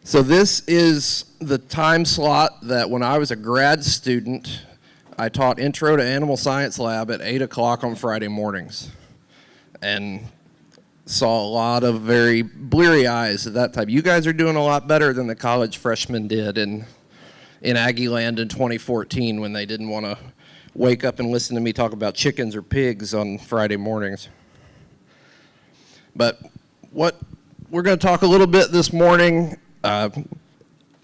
So this is the time slot that when I was a grad student, I taught Intro to Animal Science Lab at 8 o'clock on Friday mornings. And saw a lot of very bleary eyes at that time. You guys are doing a lot better than the college freshmen did in Aggie Land in 2014 when they didn't want to wake up and listen to me talk about chickens or pigs on Friday mornings. But what we're going to talk a little bit this morning,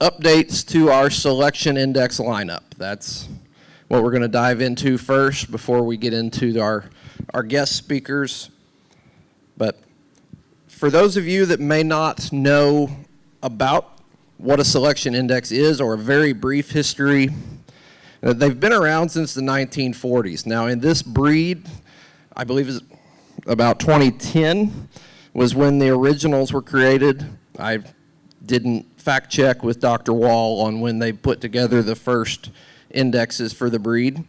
updates to our selection index lineup. That's what we're going to dive into first before we get into our guest speakers. But for those of you that may not know about what a selection index is, or a very brief history, they've been around since the 1940s. Now in this breed, I believe it's about 2010 was when the originals were created. I didn't fact check with Dr. Wall on when they put together the first indexes for the breed.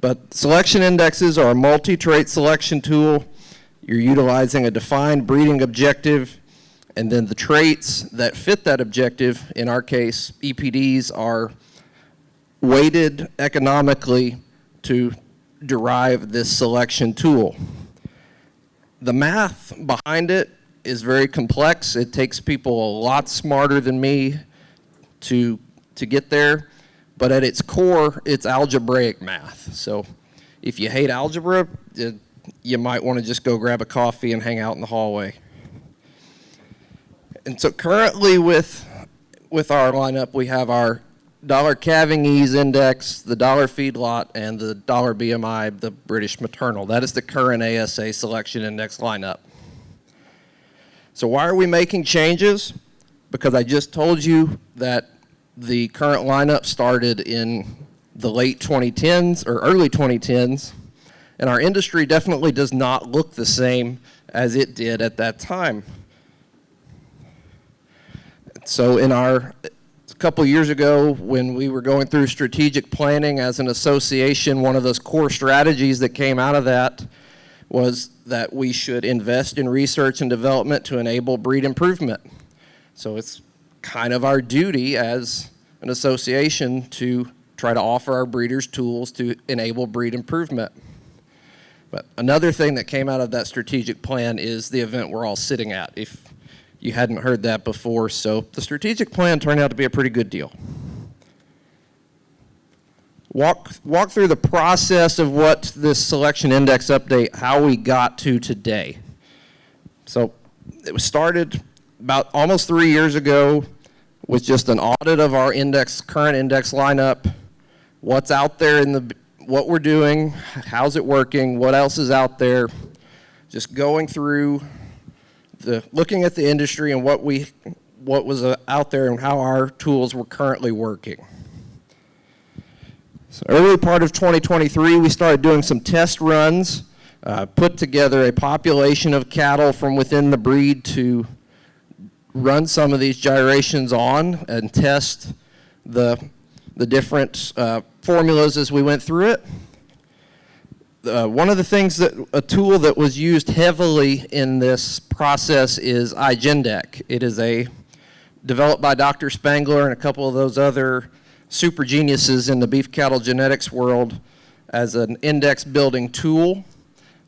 But selection indexes are a multi-trait selection tool. You're utilizing a defined breeding objective, and then the traits that fit that objective, in our case, EPDs, are weighted economically to derive this selection tool. The math behind it is very complex. It takes people a lot smarter than me to get there, but at its core, it's algebraic math. So if you hate algebra, you might want to just go grab a coffee and hang out in the hallway. And so currently with our lineup, we have our dollar calving ease index, the dollar feedlot, and the dollar BMI, the British maternal. That is the current ASA selection index lineup. So why are we making changes? Because I just told you that the current lineup started in the late 2010s or early 2010s, and our industry definitely does not look the same as it did at that time. So a couple years ago, when we were going through strategic planning as an association, one of those core strategies that came out of that was that we should invest in research and development to enable breed improvement. So it's kind of our duty as an association to try to offer our breeders tools to enable breed improvement. But another thing that came out of that strategic plan is the event we're all sitting at, if you hadn't heard that before. So the strategic plan turned out to be a pretty good deal. Walk through the process of what this selection index update, how we got to today. So it was started about almost 3 years ago with just an audit of our current index lineup, what's out there what we're doing, how's it working, what else is out there, just going through looking at the industry and what was out there and how our tools were currently working. So early part of 2023, we started doing some test runs, put together a population of cattle from within the breed to run some of these gyrations on and test the different formulas as we went through it. One of the things a tool that was used heavily in this process is iGenDec. It is developed by Dr. Spangler and a couple of those other super geniuses in the beef cattle genetics world as an index building tool.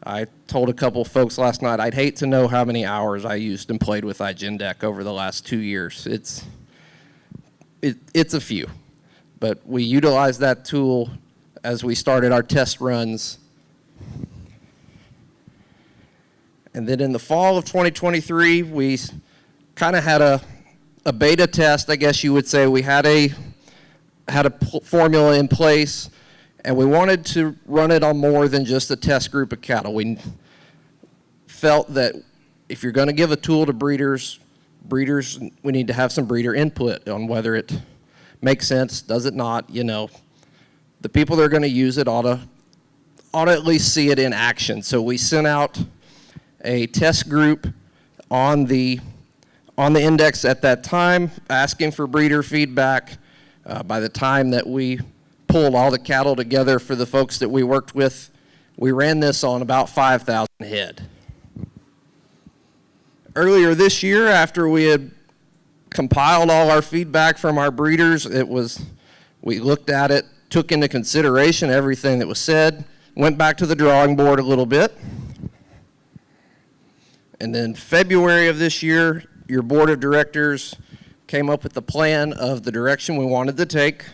I told a couple folks last night, I'd hate to know how many hours I used and played with iGenDec over the last 2 years. It's a few, but we utilized that tool as we started our test runs. And then in the fall of 2023, we kind of had a beta test, I guess you would say. We had a formula in place, and we wanted to run it on more than just a test group of cattle. We felt that if you're going to give a tool to breeders, we need to have some breeder input on whether it makes sense, does it not, The people that are going to use it ought to at least see it in action. So we sent out a test group on the index at that time, asking for breeder feedback. By the time that we pulled all the cattle together for the folks that we worked with, we ran this on about 5,000 head. Earlier this year, after we had compiled all our feedback from our breeders. We looked at it, took into consideration everything that was said, went back to the drawing board a little bit. And then February of this year, your board of directors came up with the plan of the direction we wanted to take.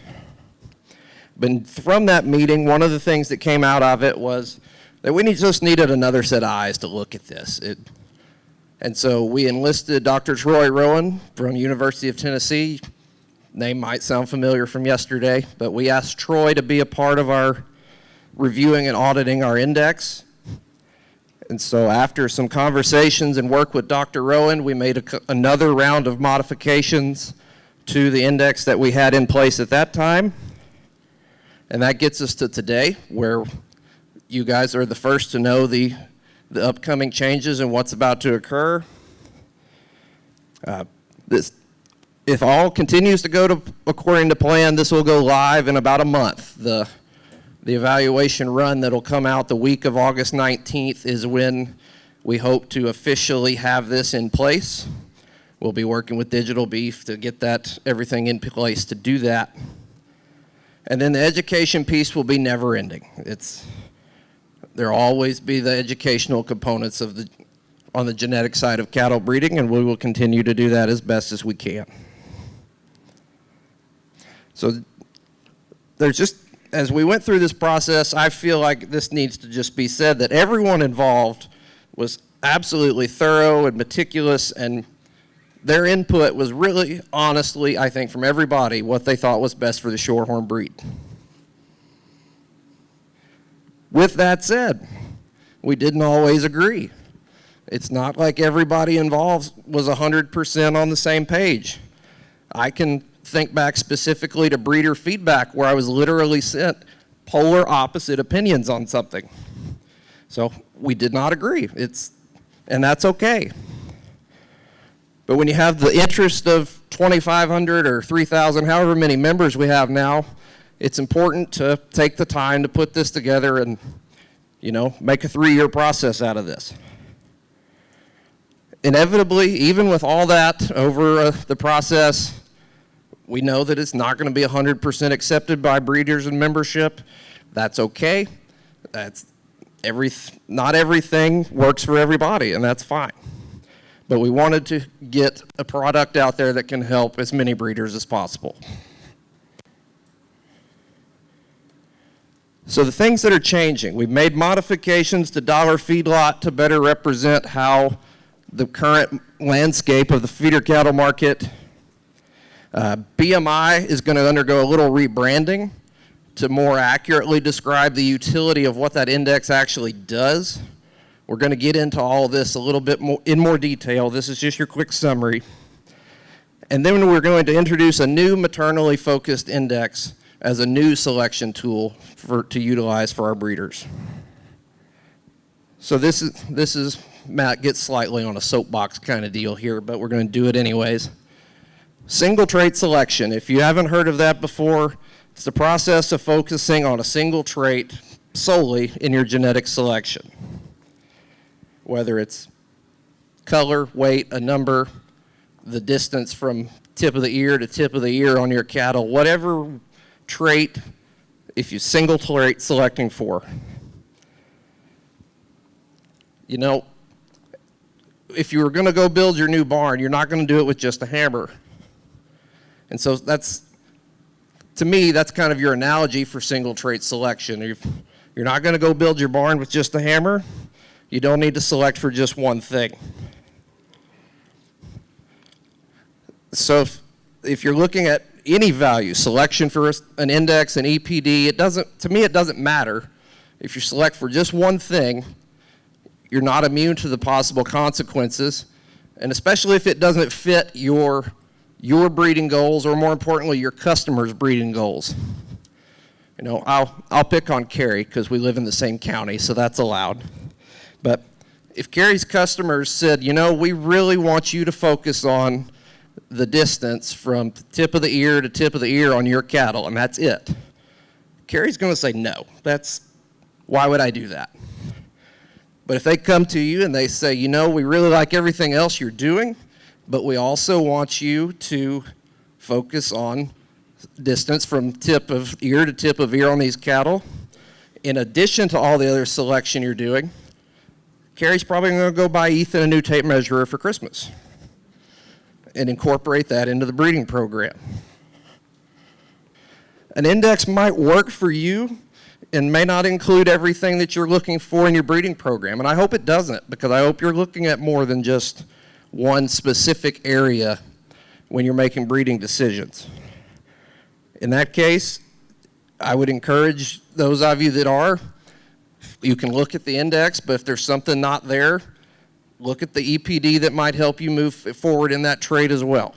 But from that meeting, one of the things that came out of it was that we just needed another set of eyes to look at this. And so we enlisted Dr. Troy Rowan from University of Tennessee. Name might sound familiar from yesterday, but we asked Troy to be a part of our reviewing and auditing our index. And so after some conversations and work with Dr. Rowan, we made another round of modifications to the index that we had in place at that time. And that gets us to today, where you guys are the first to know the upcoming changes and what's about to occur. If all continues to go according to plan, this will go live in about a month. The evaluation run that'll come out the week of August 19th is when we hope to officially have this in place. We'll be working with Digital Beef to get everything in place to do that. And then the education piece will be never ending. There'll always be the educational components on the genetic side of cattle breeding, and we will continue to do that as best as we can. So as we went through this process, I feel like this needs to just be said that everyone involved was absolutely thorough and meticulous, and their input was really, honestly, I think from everybody, what they thought was best for the Shorthorn breed. With that said, we didn't always agree. It's not like everybody involved was 100% on the same page. I can think back specifically to breeder feedback where I was literally sent polar opposite opinions on something. So we did not agree. And that's okay. But when you have the interest of 2,500 or 3,000, however many members we have now, it's important to take the time to put this together and, make a 3-year process out of this. Inevitably, even with all that over the process, we know that it's not going to be 100% accepted by breeders and membership. That's okay. Not everything works for everybody, and that's fine. But we wanted to get a product out there that can help as many breeders as possible. So the things that are changing, we've made modifications to dollar feedlot to better represent how the current landscape of the feeder cattle market. BMI is going to undergo a little rebranding to more accurately describe the utility of what that index actually does. We're going to get into all of this a little bit more in more detail. This is just your quick summary. And then we're going to introduce a new maternally focused index as a new selection tool to utilize for our breeders. So this is Matt gets slightly on a soapbox kind of deal here, but we're going to do it anyways. Single trait selection. If you haven't heard of that before, it's the process of focusing on a single trait solely in your genetic selection. Whether it's color, weight, a number, the distance from tip of the ear to tip of the ear on your cattle, whatever trait, if you single trait selecting for. If you were going to go build your new barn, you're not going to do it with just a hammer. And so to me, that's kind of your analogy for single trait selection. You're not going to go build your barn with just a hammer. You don't need to select for just one thing. So if you're looking at any value, selection for an index, an EPD, to me it doesn't matter. If you select for just one thing, you're not immune to the possible consequences, and especially if it doesn't fit your breeding goals, or more importantly, your customers' breeding goals. I'll pick on Carrie because we live in the same county, so that's allowed. But if Carrie's customers said, we really want you to focus on the distance from tip of the ear to tip of the ear on your cattle, and that's it, Carrie's going to say no. Why would I do that? But if they come to you and they say, we really like everything else you're doing, but we also want you to focus on distance from tip of ear to tip of ear on these cattle. In addition to all the other selection you're doing, Carrie's probably going to go buy Ethan a new tape measurer for Christmas and incorporate that into the breeding program. An index might work for you and may not include everything that you're looking for in your breeding program, and I hope it doesn't, because I hope you're looking at more than just one specific area when you're making breeding decisions. In that case, I would encourage those of you that are, you can look at the index, but if there's something not there, look at the EPD that might help you move forward in that trait as well.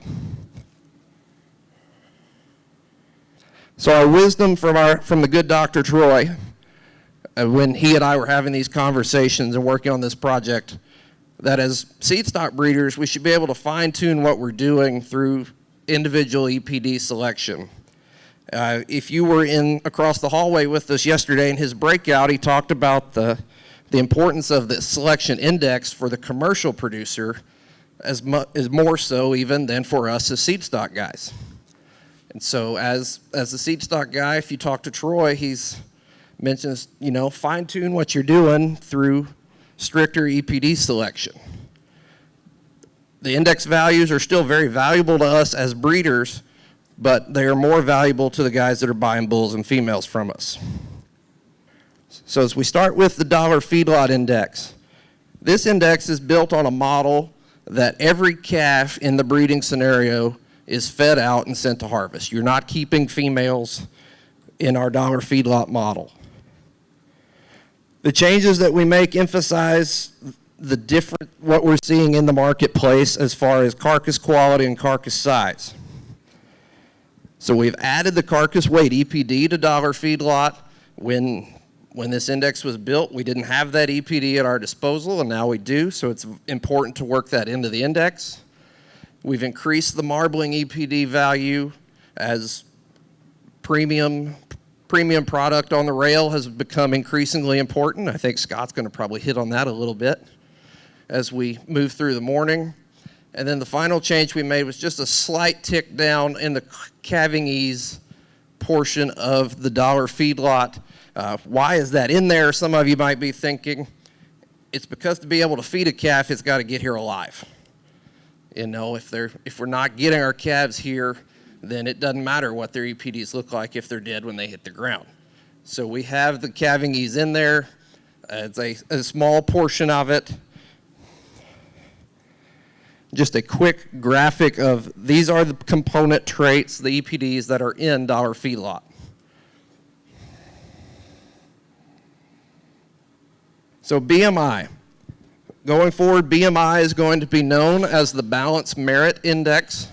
So our wisdom from the good Dr. Troy, when he and I were having these conversations and working on this project, that as seed stock breeders, we should be able to fine-tune what we're doing through individual EPD selection. If you were across the hallway with us yesterday in his breakout, he talked about the importance of the selection index for the commercial producer as more so even than for us as seed stock guys. And so as a seed stock guy, if you talk to Troy, he's mentions, fine-tune what you're doing through stricter EPD selection. The index values are still very valuable to us as breeders, but they are more valuable to the guys that are buying bulls and females from us. So as we start with the dollar feedlot index, this index is built on a model that every calf in the breeding scenario is fed out and sent to harvest. You're not keeping females in our dollar feedlot model. The changes that we make emphasize what we're seeing in the marketplace as far as carcass quality and carcass size. So we've added the carcass weight EPD to dollar feedlot. When this index was built, we didn't have that EPD at our disposal, and now we do, so it's important to work that into the index. We've increased the marbling EPD value as premium product on the rail has become increasingly important. I think Scott's going to probably hit on that a little bit as we move through the morning. And then the final change we made was just a slight tick down in the calving ease portion of the dollar feedlot. Why is that in there? Some of you might be thinking, it's because to be able to feed a calf, it's got to get here alive. If we're not getting our calves here, then it doesn't matter what their EPDs look like if they're dead when they hit the ground. So we have the calving ease in there. It's a small portion of it. Just a quick graphic of these are the component traits, the EPDs that are in dollar feedlot. So BMI. Going forward, BMI is going to be known as the Balanced Merit Index.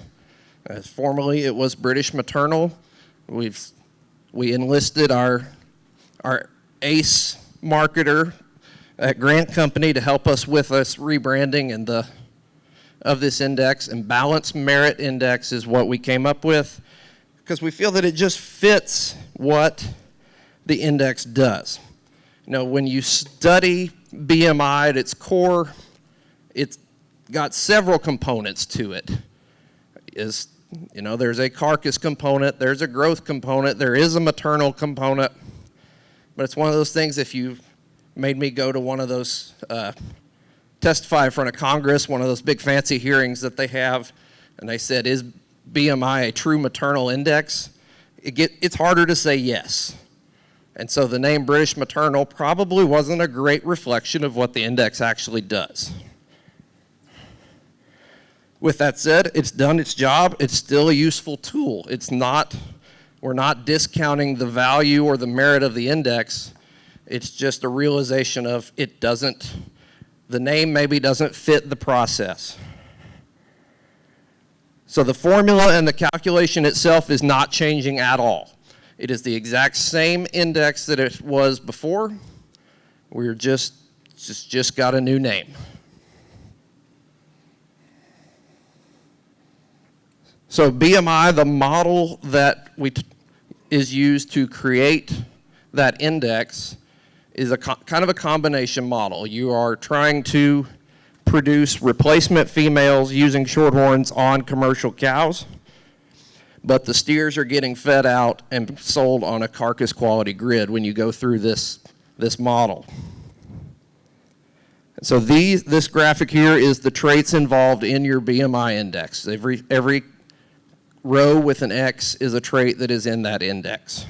Formerly, it was British Maternal. We enlisted our ACE marketer at Grant Company to help us with us rebranding of this index. And Balanced Merit Index is what we came up with because we feel that it just fits what the index does. When you study BMI at its core, it's got several components to it. There's a carcass component, there's a growth component, there is a maternal component, but it's one of those things, if you made me go to one of those, testify in front of Congress, one of those big fancy hearings that they have, and they said, is BMI a true maternal index? It's harder to say yes. And so the name British Maternal probably wasn't a great reflection of what the index actually does. With that said, it's done its job. It's still a useful tool. We're not discounting the value or the merit of the index. It's just a realization of the name maybe doesn't fit the process. So the formula and the calculation itself is not changing at all. It is the exact same index that it was before. We're just got a new name. So BMI, the model that is used to create that index, is kind of a combination model. You are trying to produce replacement females using shorthorns on commercial cows, but the steers are getting fed out and sold on a carcass quality grid when you go through this model. So this graphic here is the traits involved in your BMI index. Every row with an X is a trait that is in that index.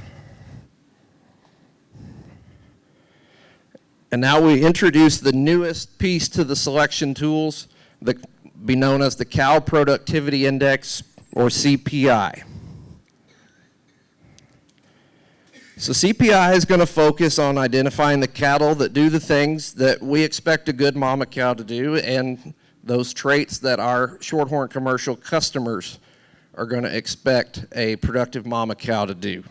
And now we introduce the newest piece to the selection tools that be known as the Cow Productivity Index, or CPI. So CPI is going to focus on identifying the cattle that do the things that we expect a good mama cow to do, and those traits that our shorthorn commercial customers are going to expect a productive mama cow to do.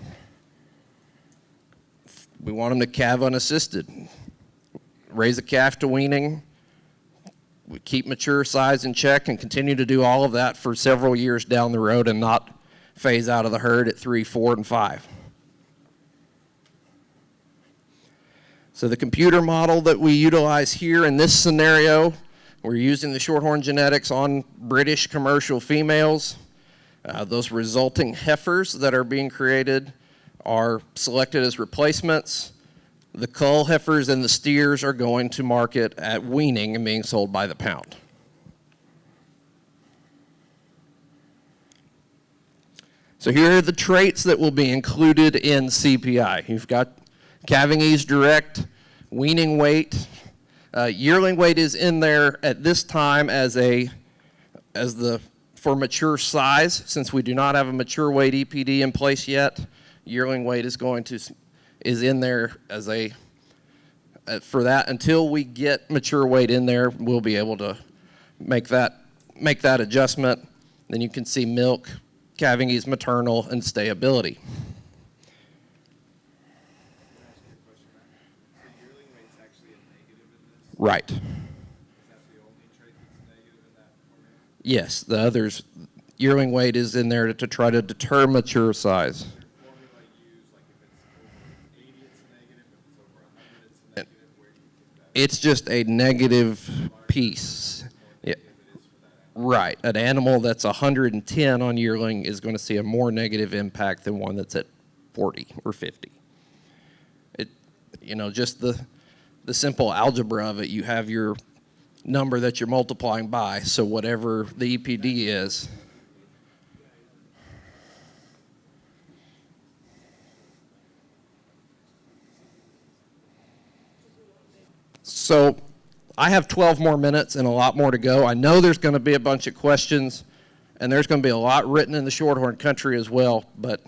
We want them to calve unassisted, raise a calf to weaning, we keep mature size in check, and continue to do all of that for several years down the road and not phase out of the herd at 3, 4, and 5. So the computer model that we utilize here in this scenario, we're using the shorthorn genetics on British commercial females. Those resulting heifers that are being created are selected as replacements. The cull heifers and the steers are going to market at weaning and being sold by the pound. So here are the traits that will be included in CPI. You've got calving ease direct, weaning weight. Yearling weight is in there at this time for mature size. Since we do not have a mature weight EPD in place yet, yearling weight is in there as for that. Until we get mature weight in there, we'll be able to make that adjustment. Then you can see milk, calving ease maternal, and stayability. Right. Is that the only trait that's negative in that formula? Yes, the others, yearling weight is in there to try to deter mature size. Formula used, like if it's over 80, it's a negative. If it's over 100, it's a negative. Where do you think that? It's just a negative piece. Yeah. Right. An animal that's 110 on yearling is going to see a more negative impact than one that's at 40 or 50. Just the simple algebra of it, you have your number that you're multiplying by, so whatever the EPD is. So I have 12 more minutes and a lot more to go. I know there's going to be a bunch of questions, and there's going to be a lot written in the shorthorn country as well, but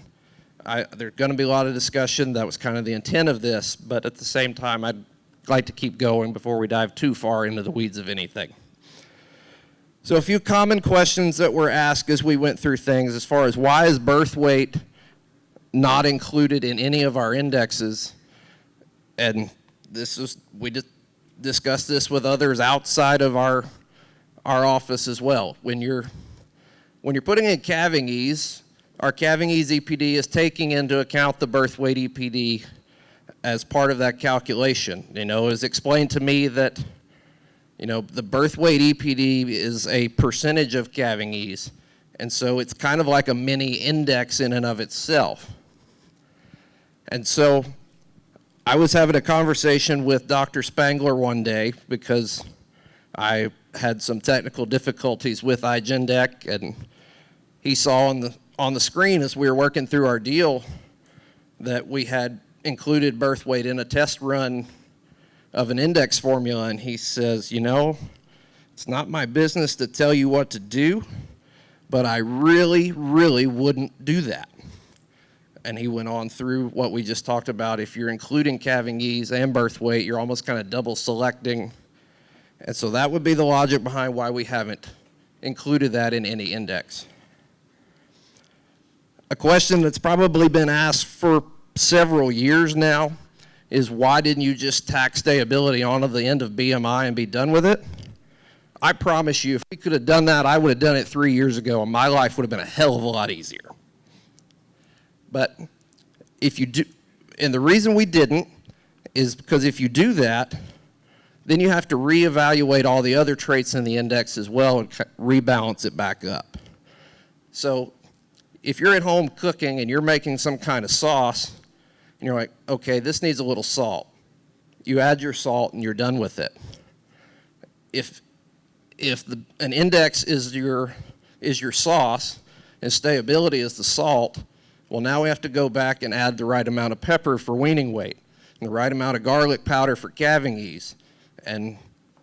there's going to be a lot of discussion. That was kind of the intent of this, but at the same time, I'd like to keep going before we dive too far into the weeds of anything. So a few common questions that were asked as we went through things as far as why is birth weight not included in any of our indexes, and we discussed this with others outside of our office as well. When you're putting in calving ease, our calving ease EPD is taking into account the birth weight EPD as part of that calculation. It was explained to me that, the birth weight EPD is a percentage of calving ease. And so it's kind of like a mini index in and of itself. And so I was having a conversation with Dr. Spangler one day because I had some technical difficulties with iGenDec, and he saw on the screen as we were working through our deal that we had included birth weight in a test run of an index formula, and he says, it's not my business to tell you what to do, but I really, really wouldn't do that. And he went on through what we just talked about. If you're including calving ease and birth weight, you're almost kind of double selecting. And so that would be the logic behind why we haven't included that in any index. A question that's probably been asked for several years now is why didn't you just tack stayability onto the end of BMI and be done with it? I promise you, if we could have done that, I would have done it 3 years ago, and my life would have been a hell of a lot easier. But if you do, and the reason we didn't is because if you do that, then you have to reevaluate all the other traits in the index as well and rebalance it back up. So if you're at home cooking and you're making some kind of sauce, and you're like, okay, this needs a little salt. You add your salt and you're done with it. If an index is your sauce and stability is the salt, well, now we have to go back and add the right amount of pepper for weaning weight and the right amount of garlic powder for calving ease. And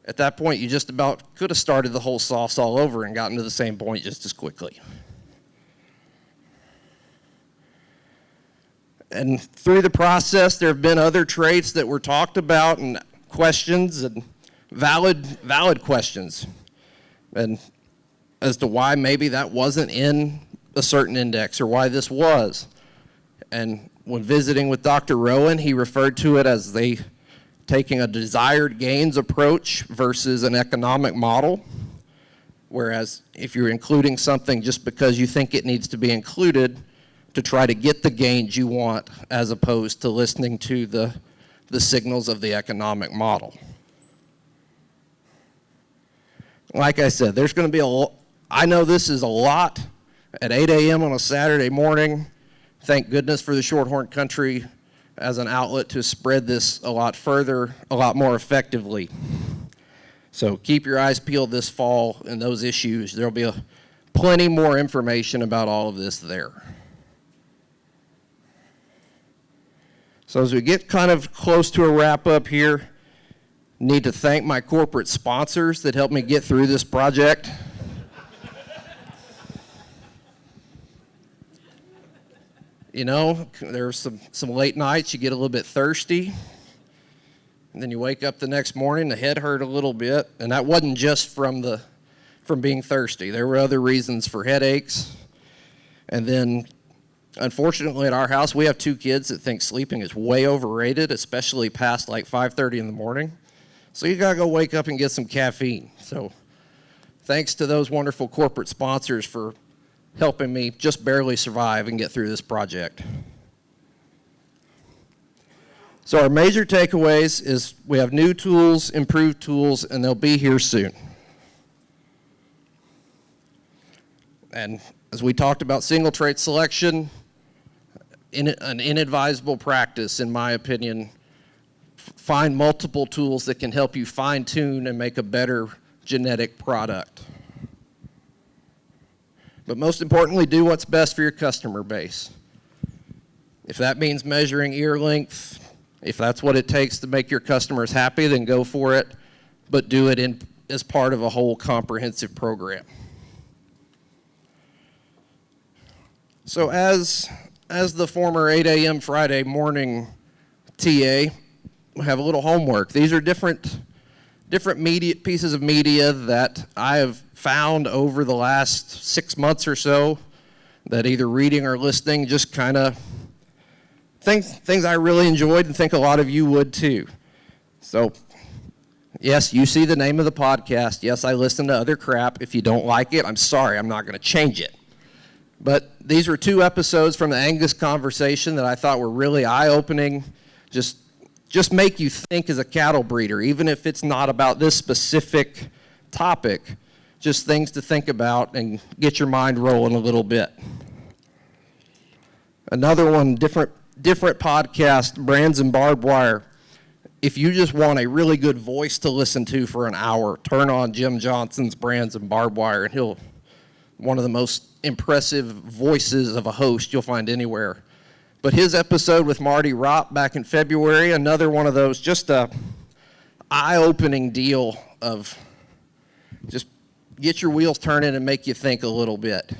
at that point, you just about could have started the whole sauce all over and gotten to the same point just as quickly. And through the process, there have been other traits that were talked about and questions and valid questions, and as to why maybe that wasn't in a certain index or why this was. And when visiting with Dr. Rowan, he referred to it as taking a desired gains approach versus an economic model. Whereas if you're including something just because you think it needs to be included to try to get the gains you want, as opposed to listening to the signals of the economic model. Like I said, there's going to be I know this is a lot at 8 a.m. on a Saturday morning. Thank goodness for the Shorthorn Country as an outlet to spread this a lot further, a lot more effectively. So keep your eyes peeled this fall in those issues. There'll be plenty more information about all of this there. So as we get kind of close to a wrap up here, need to thank my corporate sponsors that helped me get through this project. You know, there's some late nights, you get a little bit thirsty, and then you wake up the next morning, the head hurt a little bit, and that wasn't just from being thirsty. There were other reasons for headaches. And then, unfortunately, at our house, we have 2 kids that think sleeping is way overrated, especially past like 5:30 in the morning. So you gotta go wake up and get some caffeine. So thanks to those wonderful corporate sponsors for helping me just barely survive and get through this project. So our major takeaways is we have new tools, improved tools, and they'll be here soon. And as we talked about single trait selection, an inadvisable practice, in my opinion. Find multiple tools that can help you fine-tune and make a better genetic product. But most importantly, do what's best for your customer base. If that means measuring ear length, if that's what it takes to make your customers happy, then go for it, but do it as part of a whole comprehensive program. So as the former 8 a.m. Friday morning TA, we have a little homework. These are different media pieces of media that I have found over the last 6 months or so that either reading or listening just kind of things I really enjoyed and think a lot of you would too. So yes, you see the name of the podcast. Yes, I listen to other crap. If you don't like it, I'm sorry, I'm not going to change it. But these were 2 episodes from the Angus conversation that I thought were really eye-opening, just make you think as a cattle breeder, even if it's not about this specific topic, just things to think about and get your mind rolling a little bit. Another one, different podcast, Brands and Barbed Wire. If you just want a really good voice to listen to for an hour, turn on Jim Johnson's Brands and Barbed Wire, and one of the most impressive voices of a host you'll find anywhere. But his episode with Marty Ropp back in February, another one of those, just a eye-opening deal of just get your wheels turning and make you think a little bit.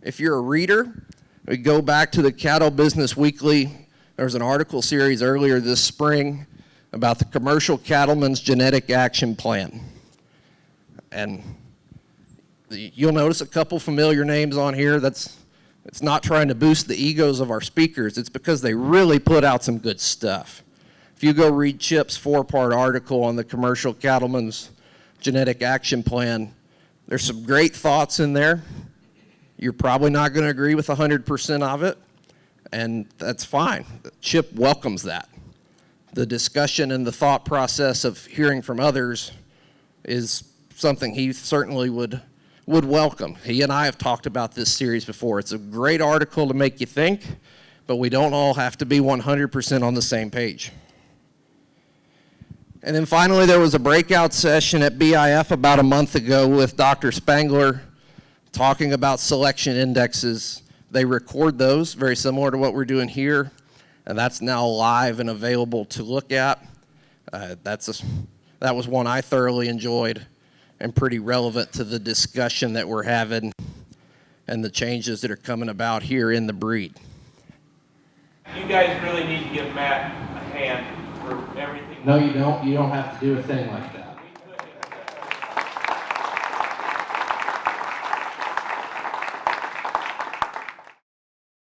If you're a reader, we go back to the Cattle Business Weekly. There was an article series earlier this spring about the Commercial Cattleman's Genetic Action Plan. And you'll notice a couple familiar names on here. It's not trying to boost the egos of our speakers. It's because they really put out some good stuff. If you go read Chip's 4-part article on the Commercial Cattleman's Genetic Action Plan, there's some great thoughts in there. You're probably not going to agree with 100% of it, and that's fine. Chip welcomes that. the discussion and the thought process of hearing from others is something he certainly would welcome. He and I have talked about this series before. It's a great article to make you think, but we don't all have to be 100% on the same page. And then finally, there was a breakout session at BIF about a month ago with Dr. Spangler talking about selection indexes. They record those, very similar to what we're doing here, and that's now live and available to look at. That was one I thoroughly enjoyed and pretty relevant to the discussion that we're having and the changes that are coming about here in the breed. You guys really need to give Matt a hand for everything. No, you don't. You don't have to do a thing like that.